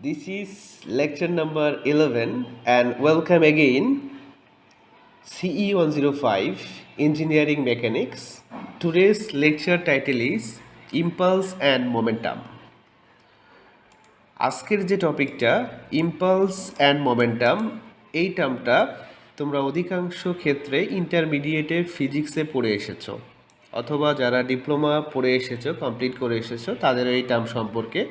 This is lecture number 11 and welcome again CE105 Engineering Mechanics. Today's lecture title is Impulse and Momentum. আজকের যে টপিকটা impulse and momentum, এই টার্মটা তোমরা অধিকাংশ ক্ষেত্রে ইন্টারমিডিয়েটের ফিজিক্সে পড়ে এসেছো, অথবা যারা ডিপ্লোমা পড়ে এসেছো, কমপ্লিট করে এসেছো, তাদের এই টার্ম সম্পর্কে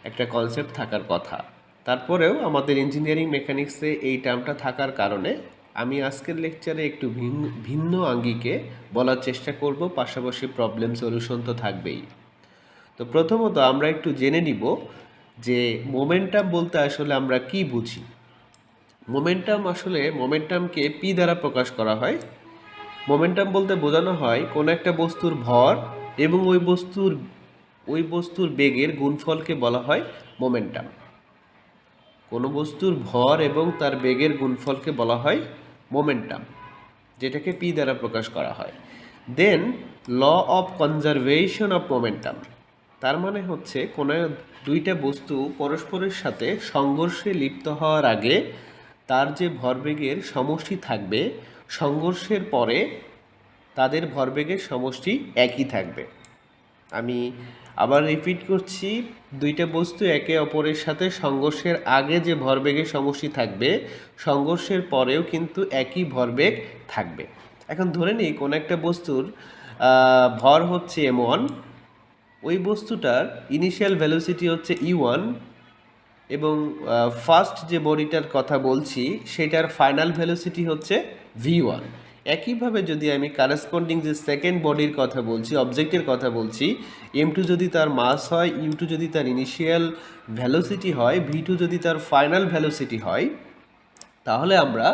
একটা কনসেপ্ট থাকার কথা। তারপরেও আমাদের ইঞ্জিনিয়ারিং মেকানিক্সে এই টার্মটা থাকার কারণে আমি আজকের লেকচারে একটু ভিন্ন আঙ্গিকে বলার চেষ্টা করব, পাশাপাশি প্রবলেম সলিউশন তো থাকবেই। তো প্রথমত আমরা একটু জেনে নিব যে মোমেন্টাম বলতে আসলে আমরা কি বুঝি। মোমেন্টামকে পি দ্বারা প্রকাশ করা হয়। মোমেন্টাম বলতে বোঝানো হয় কোনো একটা বস্তুর ভর এবং ওই বস্তুর বেগের গুণফলকে বলা হয় মোমেন্টাম। কোনো বস্তুর ভর এবং তার বেগের গুণফলকে বলা হয় মোমেন্টাম, যেটাকে পি দ্বারা প্রকাশ করা হয়। Then law of conservation of momentum, তার মানে হচ্ছে কোনো দুইটা বস্তু পরস্পরের সাথে সংঘর্ষে লিপ্ত হওয়ার আগে তার যে ভরবেগের সমষ্টি থাকবে, সংঘর্ষের পরে তাদের ভরবেগের সমষ্টি একই থাকবে। আমি আবার রিপিট করছি, দুইটা বস্তু একে অপরের সাথে সংঘর্ষের আগে যে ভরবেগের সমষ্টি থাকবে, সংঘর্ষের পরেও কিন্তু একই ভরবেগ থাকবে। এখন ধরে নিই কোনো একটা বস্তুর ভর হচ্ছে m1, ওই বস্তুটার ইনিশিয়াল ভেলোসিটি হচ্ছে e1 এবং ফার্স্ট যে বডিটার কথা বলছি সেটার ফাইনাল ভেলোসিটি হচ্ছে v1। একইভাবে যদি আমি কারেসপন্ডিং যে সেকেন্ড বডির কথা বলছি, অবজেক্টের কথা বলছি, m2 যদি তার মাস হয়, u2 যদি তার ইনিশিয়াল ভেলোসিটি হয়, v2 যদি তার ফাইনাল ভেলোসিটি হয়, তাহলে আমরা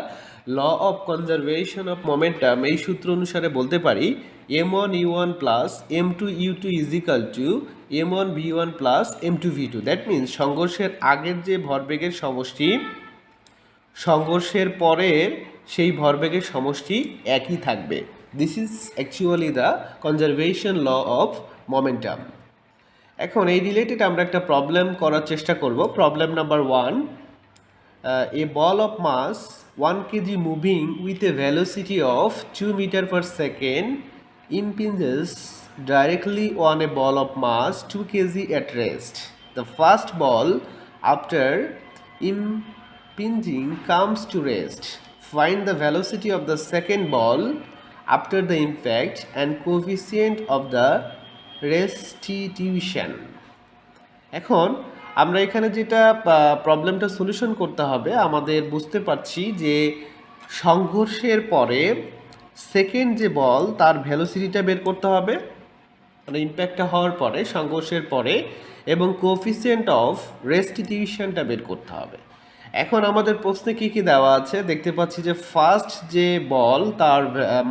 law of conservation of momentum এই সূত্র অনুসারে বলতে পারি m1 u1 plus m2 u2 is equal to m1 v1 plus m2 v2। That means সংঘর্ষের আগের যে ভরবেগের সমষ্টি, সংঘর্ষের পরের সেই ভরবেগের সমষ্টি একই থাকবে। This is actually the conservation law of momentum. এখন এই রিলেটেড আমরা একটা প্রবলেম করার চেষ্টা করব। Problem number 1, a ball of mass 1 kg moving with a velocity of 2 meter per second impinges directly on a ball of mass 2 kg at rest. The first ball after impinging comes to rest. Find the velocity of the second ball after the impact and coefficient of the restitution. এখন আমরা এখানে যেটা প্রবলেমটা solution করতে হবে, আমাদের বুঝতে পারছি যে সংঘর্ষের পরে সেকেন্ড যে বল তার ভেলোসিটিটা বের করতে হবে, মানে ইম্প্যাক্টটা হওয়ার পরে, সংঘর্ষের পরে, এবং কোএফিসিয়েন্ট অফ রেস্টিটিউশনটা বের করতে হবে। এখন আমাদের প্রশ্নে কী কী দেওয়া আছে দেখতে পাচ্ছি যে ফার্স্ট যে বল তার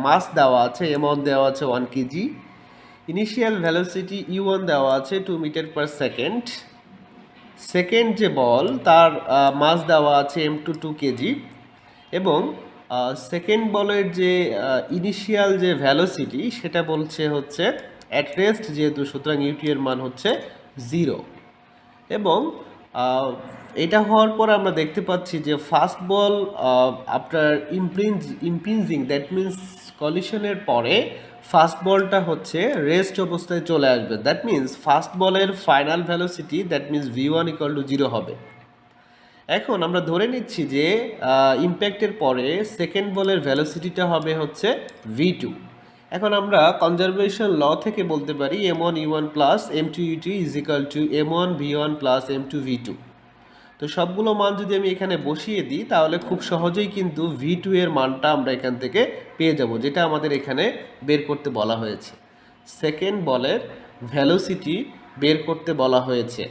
মাস দেওয়া আছে m1 দেওয়া আছে 1 কেজি, ইনিশিয়াল ভেলোসিটি u1 দেওয়া আছে 2 মিটার পার সেকেন্ড, সেকেন্ড যে বল তার মাস দেওয়া আছে m2 2 কেজি, এবং সেকেন্ড বলের যে ইনিশিয়াল যে ভ্যালোসিটি সেটা বলছে হচ্ছে অ্যাট রেস্ট, যেহেতু সুতরাং ইউটি এর মান হচ্ছে 0। এবং এটা হওয়ার পর আমরা দেখতে পাচ্ছি যে first ball after impinging, that means কলিশনের পরে ফার্স্ট বলটা হচ্ছে রেস্ট অবস্থায় চলে আসবে। দ্যাট মিন্স ফার্স্ট বলের final velocity, that means v1 equal to 0 হবে। এখন আমরা ধরে নিচ্ছি যে ইম্প্যাক্টের পরে সেকেন্ড বলের ভ্যালোসিটিটা হবে হচ্ছে v2। এখন আমরা কনজারভেশন ল থেকে বলতে পারি m1 u1 plus m2 u2 is equal to m1 v1 plus m2 v2। তো সবগুলো মান যদি আমি এখানে বসিয়ে দিই তাহলে খুব সহজেই কিন্তু v2 এর মানটা আমরা এখান থেকে পেয়ে যাব, যেটা আমাদের এখানে বের করতে বলা হয়েছে। সেকেন্ড বলের ভ্যালোসিটি বের করতে বলা হয়েছে।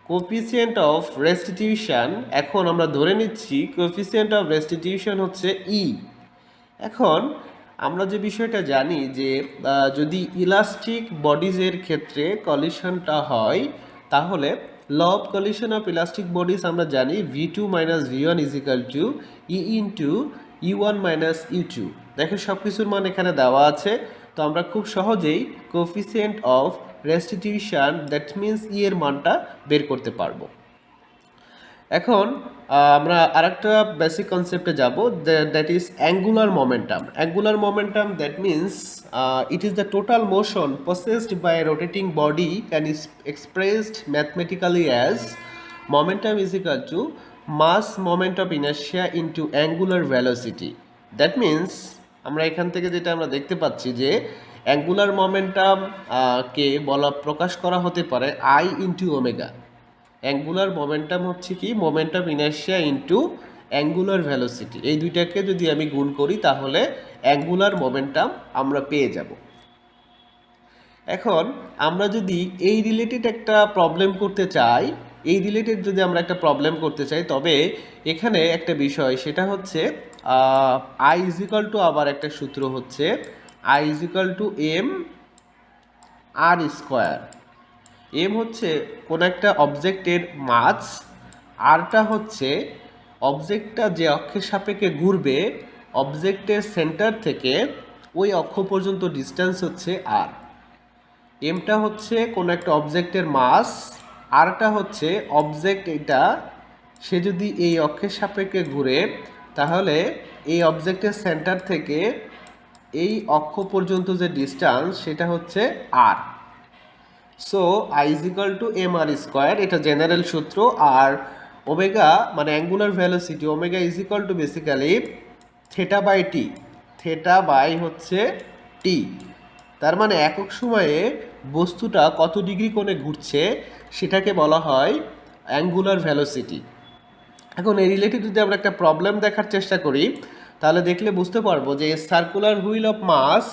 কোএফিসিয়েন্ট অফ রেস্টিটিউশন, এখন আমরা ধরে নিচ্ছি কোএফিসিয়েন্ট অফ রেস্টিটিউশন হচ্ছে ই। এখন আমরা যে বিষয়টা জানি যে যদি ইলাস্টিক বডিজের ক্ষেত্রে কলিশনটা হয়, তাহলে law of collision of elastic bodies আমরা জানি v2 minus v1 is equal to e into u1 minus u2। দেখো সব কিছুর মান এখানে দেওয়া আছে, তো আমরা খুব সহজেই coefficient of restitution, that means E এর মানটা বের করতে পারবো। এখন আমরা আরেকটা বেসিক কনসেপ্টে যাব, that is angular momentum. Angular momentum that means it is the total motion processed by a rotating body and is expressed mathematically as momentum is equal to mass moment of inertia into angular velocity. That means আমরা এখান থেকে যেটা আমরা দেখতে পাচ্ছি যে angular momentum কে প্রকাশ করা হতে পারে I into omega. Angular momentum হচ্ছে কি momentum inertia into angular velocity, এই দুইটাকে যদি আমি গুণ করি তাহলে অ্যাঙ্গুলার মোমেন্টাম আমরা পেয়ে যাব। এখন আমরা যদি এই রিলেটেড একটা প্রবলেম করতে চাই, তবে এখানে একটা বিষয়, সেটা হচ্ছে আই ইজ ইকাল টু, আবার একটা সূত্র হচ্ছে I is equal to M R square. M হচ্ছে কোনো একটা অবজেক্টের মাস, আরটা হচ্ছে অবজেক্টটা যে অক্ষের সাপেক্ষে ঘুরবে অবজেক্টের সেন্টার থেকে ওই অক্ষ পর্যন্ত ডিস্টেন্স হচ্ছে আর। এমটা হচ্ছে কোনো একটা অবজেক্টের মাস, আরটা হচ্ছে অবজেক্ট এটা সে যদি এই অক্ষের সাপেক্ষে ঘুরে তাহলে এই অবজেক্টের সেন্টার থেকে এই অক্ষ পর্যন্ত যে ডিস্টেন্স সেটা হচ্ছে R. So I is equal to M R square, এটা জেনারেল সূত্র। আর ওমেগা মানে angular velocity, omega is equal to basically theta by T, theta by হচ্ছে টি। তার মানে একক সময়ে বস্তুটা কত ডিগ্রি কোণে ঘুরছে সেটাকে বলা হয় অ্যাঙ্গুলার ভেলোসিটি। এখন এই রিলেটেড যদি আমরা একটা প্রবলেম দেখার চেষ্টা করি তাহলে দেখলে বুঝতে পারবো যে circular wheel of mass,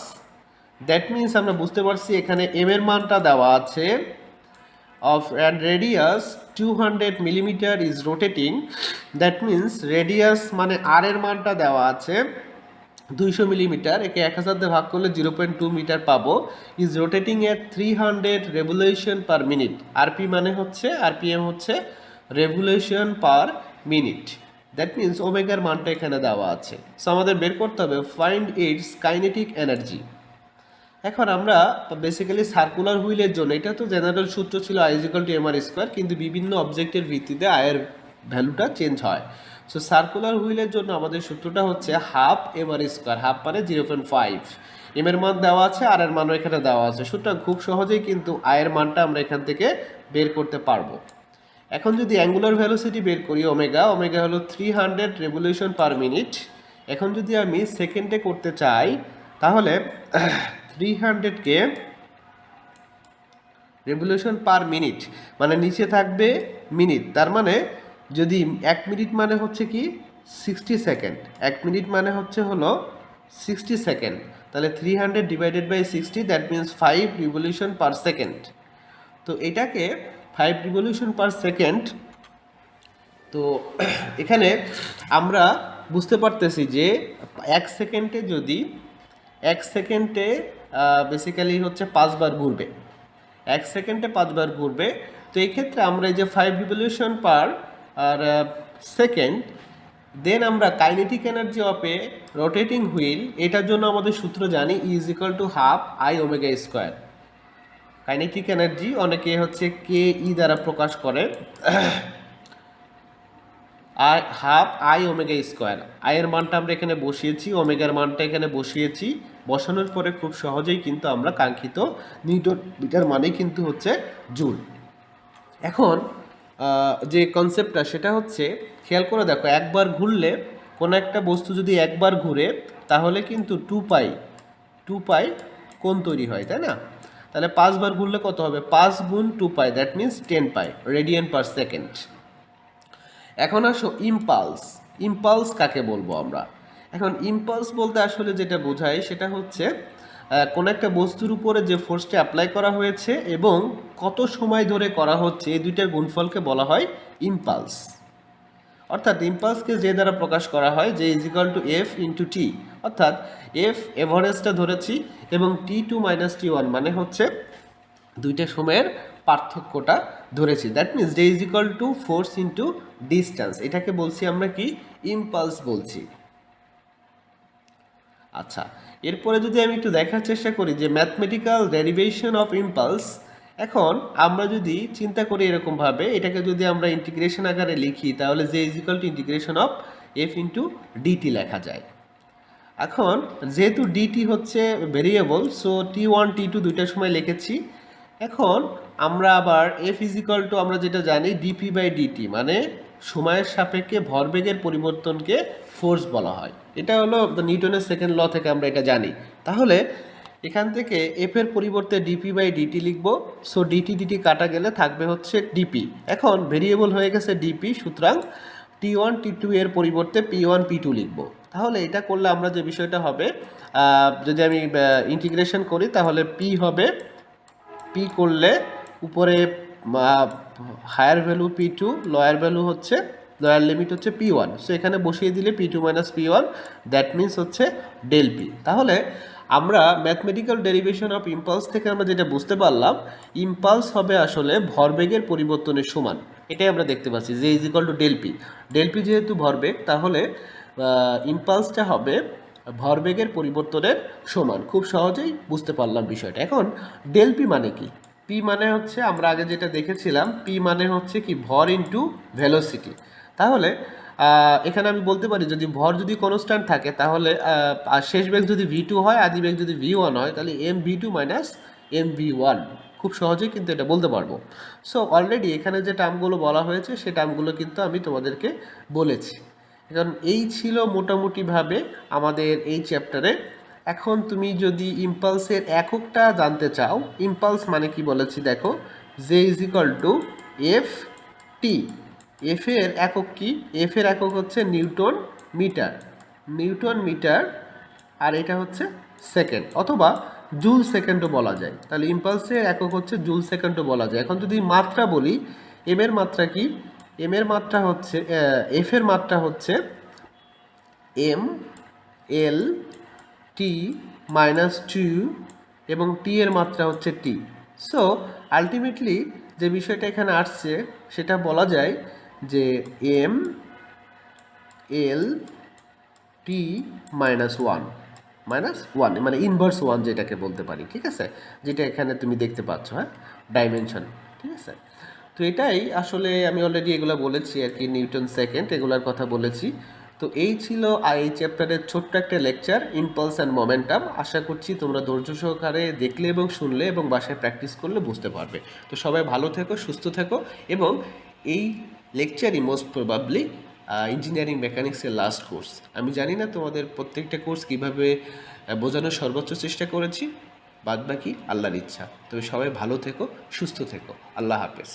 that means আমরা বুঝতে পারছি এখানে এম এর মানটা দেওয়া আছে of and radius 200 millimeter is rotating, that means radius মানে r এর মানটা দেওয়া আছে 200 মিলিমিটার, একে 1000 দিয়ে ভাগ করলে 0.2 মিটার পাবো, is rotating at 300 revolution per minute. RP মানে হচ্ছে আরপিএম হচ্ছে revolution per minute. That means ওমেগার মানটা এখানে দেওয়া আছে। সো আমাদের বের করতে হবে ফাইন্ড ইটস কাইনেটিক এনার্জি। এখন আমরা বেসিক্যালি সার্কুলার হুইলের জন্য, এটা তো জেনারেল সূত্র ছিল I is equal to M R square, কিন্তু বিভিন্ন অবজেক্টের ভিত্তিতে আয়ের ভ্যালুটা চেঞ্জ হয়। সো সার্কুলার হুইলের জন্য আমাদের সূত্রটা হচ্ছে half M R square, half মানে 0.5। এম এর মান দেওয়া আছে, আর এর মানও এখানে দেওয়া আছে, সুতরাং খুব সহজেই কিন্তু আয়ের মানটা আমরা এখান থেকে বের করতে পারবো। এখন যদি অ্যাঙ্গুলার ভেলোসিটি বের করি ওমেগা, ওমেগা হলো 300 রেভলিউশন পার মিনিট। এখন যদি আমি সেকেন্ডে করতে চাই তাহলে 300কে রেভলিউশন পার মিনিট মানে নিচে থাকবে মিনিট, তার মানে যদি 1 মিনিট মানে হচ্ছে কি 60 সেকেন্ড, 1 মিনিট মানে হচ্ছে হলো 60 সেকেন্ড, তাহলে 300 divided by 60, that means 5 revolution per second. তো এটাকে 5 রিভলিউশন পার সেকেন্ড, তো এখানে আমরা বুঝতে পারতেছি যে 1 সেকেন্ডে বেসিক্যালি হচ্ছে 5 বার ঘুরবে, 1 সেকেন্ডে 5 বার ঘুরবে। তো এই ক্ষেত্রে আমরা এই যে 5 রিভলিউশন পার আর সেকেন্ড, দেন আমরা kinetic energy of A rotating wheel, এটার জন্য আমাদের সূত্র জানি is equal to half I omega square. Kinetic energy অনেকে হচ্ছে কে ই দ্বারা প্রকাশ করে, আর হাফ আই ওমেগা স্কোয়ার। আয়ের মানটা আমরা এখানে বসিয়েছি, ওমেগার মানটা এখানে বসিয়েছি, বসানোর পরে খুব সহজেই কিন্তু আমরা কাঙ্ক্ষিত নিউটন মিটার মানেই কিন্তু হচ্ছে জুল। এখন যে কনসেপ্টটা সেটা হচ্ছে খেয়াল করে দেখো, একবার ঘুরলে কোনো একটা বস্তু যদি একবার ঘুরে তাহলে কিন্তু 2 পাই কোণ তৈরি হয়, তাই না? তাহলে 5 বার ঘুরলে কত হবে? 5 গুণ 2 pi, that means 10 pi radian per second. এখন আসো ইম্পালস কাকে বলবো আমরা? এখন ইম্পালস বলতে আসলে যেটা বোঝায় সেটা হচ্ছে কোনো একটা বস্তুর উপরে যে ফোর্সটা অ্যাপ্লাই করা হয়েছে এবং কত সময় ধরে করা হচ্ছে, এই দুইটার গুণফলকে বলা হয় ইম্পালস। অর্থাৎ ইম্পালসকে যে দ্বারা প্রকাশ করা হয় যে is equal to F into T, অর্থাৎ এফ এভারেজটা ধরেছি এবং T2 - T1 মানে হচ্ছে দুইটা সময়ের পার্থক্যটা ধরেছি, that means J is equal to force into distance, এটাকে বলছি আমরা কি ইম্পালস বলছি। আচ্ছা, এরপরে যদি আমি একটু দেখার চেষ্টা করি যে ম্যাথমেটিক্যাল ডেরিভেশন অফ ইম্পালস, এখন আমরা যদি চিন্তা করি এরকমভাবে, এটাকে যদি আমরা ইন্টিগ্রেশন আকারে লিখি তাহলে J is equal to integration of F into dt লেখা যায়। এখন যেহেতু ডিটি হচ্ছে ভেরিয়েবল, সো T1 T2 দুইটার সময় লিখেছি। এখন আমরা আবার এফ ইজ ইকুয়াল টু আমরা যেটা জানি ডিপি বাই ডিটি, মানে সময়ের সাপেক্ষে ভরবেগের পরিবর্তনকে ফোর্স বলা হয়। এটা হলো নিউটনের সেকেন্ড ল থেকে আমরা এটা জানি। তাহলে এখান থেকে এফ এর পরিবর্তে ডিপি বাই ডিটি লিখব। সো ডিটি ডিটি কাটা গেলে থাকবে হচ্ছে ডিপি। এখন ভেরিয়েবল হয়ে গেছে ডিপি, সুতরাং T1 T2 এর পরিবর্তে P1 P2 লিখব। তাহলে এটা করলে আমরা যে বিষয়টা হবে, যদি আমি ইন্টিগ্রেশন করি তাহলে পি হবে, পি করলে উপরে higher value P2, lower value হচ্ছে লোয়ার লিমিট হচ্ছে P1। সো এখানে বসিয়ে দিলে P2 minus P1, that means হচ্ছে ডেল পি। তাহলে আমরা ম্যাথমেটিক্যাল ডেরিভেশন অফ ইম্পালস থেকে আমরা যেটা বুঝতে পারলাম, ইম্পালস হবে আসলে ভরবেগের পরিবর্তনের সমান। এটাই আমরা দেখতে পাচ্ছি যে is equal to del p. Del p যেহেতু ভরবেগ, তাহলে ইম্পালসটা হবে ভরবেগের পরিবর্তনের সমান। খুব সহজেই বুঝতে পারলাম বিষয়টা। এখন ডেল পি মানে কি? পি মানে হচ্ছে আমরা আগে যেটা দেখেছিলাম, পি মানে হচ্ছে কি ভর ইন্টু ভেলোসিটি। তাহলে এখানে আমি বলতে পারি যদি ভর যদি কনস্ট্যান্ট থাকে তাহলে শেষ বেগ যদি V2 হয়, আদি বেগ যদি V1 হয়, তাহলে mv2 মাইনাস mv1। খুব সহজেই কিন্তু এটা বলতে পারবো। সো অলরেডি এখানে যে টার্মগুলো বলা হয়েছে সে টার্মগুলো কিন্তু আমি তোমাদেরকে বলেছি। কারণ এই ছিল মোটামুটিভাবে আমাদের এই চ্যাপ্টারে। এখন তুমি যদি ইম্পালসের এককটা জানতে চাও, ইম্পালস মানে কি বলেছি দেখো, J is equal two F T. F এর একক কি? এফ এর একক হচ্ছে নিউটন মিটার, নিউটন মিটার, আর এটা হচ্ছে সেকেন্ড অথবা জুল সেকেন্ডও বলা যায়। তাহলে ইম্পালসের একক হচ্ছে জুল সেকেন্ডও বলা যায়। এখন যদি মাত্রা বলি, এম এর মাত্রা কি? এম এর মাত্রা হচ্ছে এফ এর মাত্রা হচ্ছে এম এল টি মাইনাস 2 এবং টি এর মাত্রা হচ্ছে টি। সো আলটিমেটলি যে বিষয়টা এখানে আসছে সেটা বলা যায় যে এম এল টি -1 মানে ইনভার্স 1 যেটাকে বলতে পারি, ঠিক আছে, যেটা এখানে তুমি দেখতে পাচ্ছ, হ্যাঁ, ডাইমেনশন, ঠিক আছে। তো এটাই আসলে আমি অলরেডি এগুলো বলেছি আর কি, নিউটন সেকেন্ড এগুলোর কথা বলেছি। তো এই ছিল এই চ্যাপ্টারের ছোট্ট একটা লেকচার, ইম্পালস অ্যান্ড মোমেন্টাম। আশা করছি তোমরা ধৈর্য সহকারে দেখলে এবং শুনলে এবং বাসায় প্র্যাকটিস করলে বুঝতে পারবে। তো সবাই ভালো থেকো, সুস্থ থেকো, এবং এই লেকচারই মোস্ট প্রবাবলি ইঞ্জিনিয়ারিং মেকানিক্সের লাস্ট কোর্স। আমি জানি না তোমাদের প্রত্যেকটা কোর্স কীভাবে বোঝানোর সর্বোচ্চ চেষ্টা করেছি, বাদ বাকি আল্লাহর ইচ্ছা। তবে সবাই ভালো থেকো, সুস্থ থেকো। আল্লাহ হাফেজ।